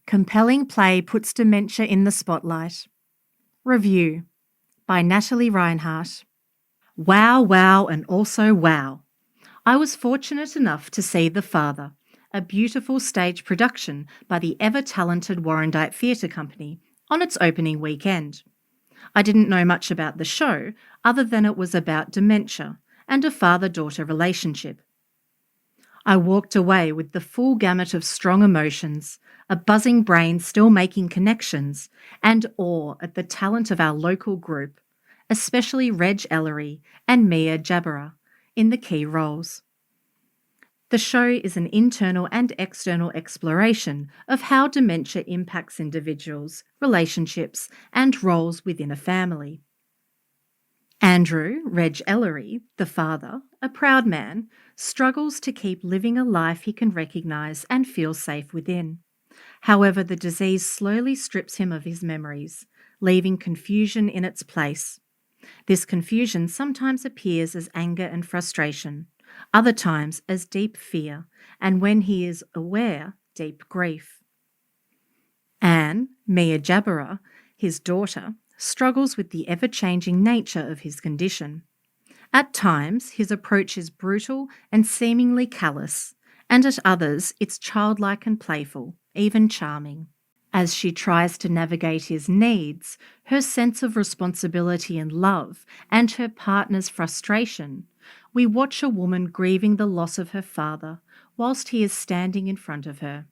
Compelling play puts dementia in the spotlight. Review by Natalie Rinehart. Wow, wow, and also wow. I was fortunate enough to see The Father, a beautiful stage production by the ever-talented Warrandyte Theatre Company, on its opening weekend. I didn't know much about the show other than it was about dementia and a father-daughter relationship. I walked away with the full gamut of strong emotions, a buzzing brain still making connections, and awe at the talent of our local group, especially Reg Ellery and Mia Jabara, in the key roles. The show is an internal and external exploration of how dementia impacts individuals, relationships, and roles within a family. Andrew, Reg Ellery, the father, a proud man, struggles to keep living a life he can recognise and feel safe within. However, the disease slowly strips him of his memories, leaving confusion in its place. This confusion sometimes appears as anger and frustration, other times as deep fear, and when he is aware, deep grief. Anne, Mia Jabara, his daughter, struggles with the ever-changing nature of his condition. At times, his approach is brutal and seemingly callous, and at others it's childlike and playful, even charming. As she tries to navigate his needs, her sense of responsibility and love, and her partner's frustration, we watch a woman grieving the loss of her father whilst he is standing in front of her.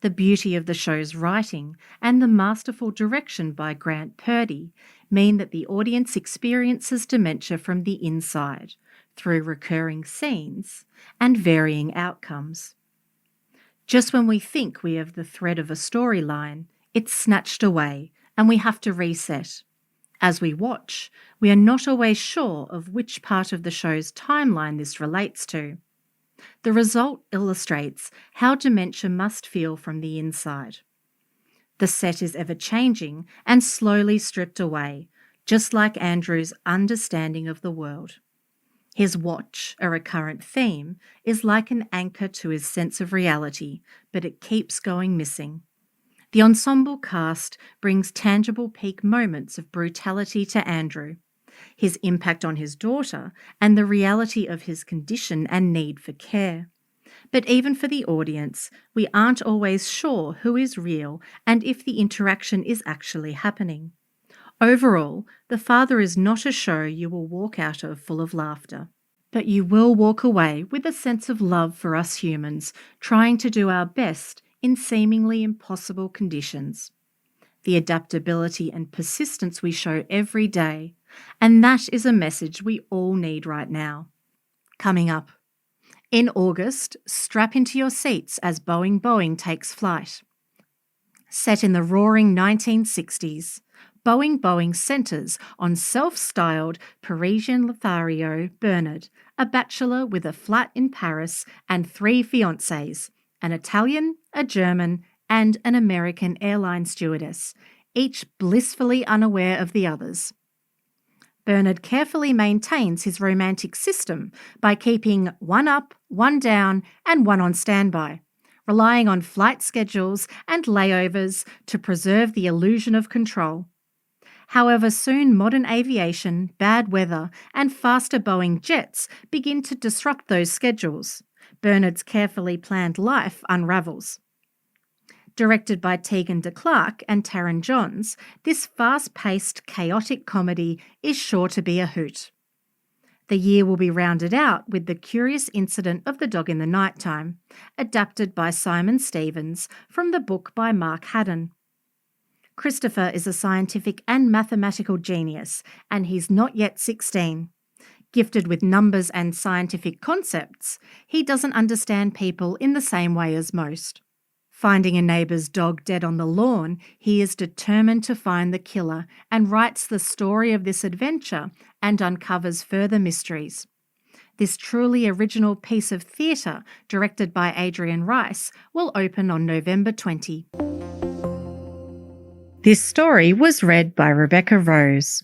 The beauty of the show's writing and the masterful direction by Grant Purdy mean that the audience experiences dementia from the inside, through recurring scenes and varying outcomes. Just when we think we have the thread of a storyline, it's snatched away and we have to reset. As we watch, we are not always sure of which part of the show's timeline this relates to. The result illustrates how dementia must feel from the inside. The set is ever-changing and slowly stripped away, just like Andrew's understanding of the world. His watch, a recurrent theme, is like an anchor to his sense of reality, but it keeps going missing. The ensemble cast brings tangible peak moments of brutality to Andrew, his impact on his daughter, and the reality of his condition and need for care. But even for the audience, we aren't always sure who is real and if the interaction is actually happening. Overall, The Father is not a show you will walk out of full of laughter, but you will walk away with a sense of love for us humans, trying to do our best in seemingly impossible conditions. The adaptability and persistence we show every day, and that is a message we all need right now. Coming up. In August, strap into your seats as Boeing Boeing takes flight. Set in the roaring 1960s, Boeing Boeing centres on self-styled Parisian Lothario Bernard, a bachelor with a flat in Paris and 3 fiancés, an Italian, a German, and an American airline stewardess, each blissfully unaware of the others. Bernard carefully maintains his romantic system by keeping one up, one down, and one on standby, relying on flight schedules and layovers to preserve the illusion of control. However, soon modern aviation, bad weather, and faster Boeing jets begin to disrupt those schedules. Bernard's carefully planned life unravels. Directed by Tegan de Clark and Taron Johns, this fast-paced, chaotic comedy is sure to be a hoot. The year will be rounded out with The Curious Incident of the Dog in the Nighttime, adapted by Simon Stevens from the book by Mark Haddon. Christopher is a scientific and mathematical genius, and he's not yet 16. Gifted with numbers and scientific concepts, he doesn't understand people in the same way as most. Finding a neighbour's dog dead on the lawn, he is determined to find the killer and writes the story of this adventure and uncovers further mysteries. This truly original piece of theatre, directed by Adrian Rice, will open on November 20. This story was read by Rebecca Rose.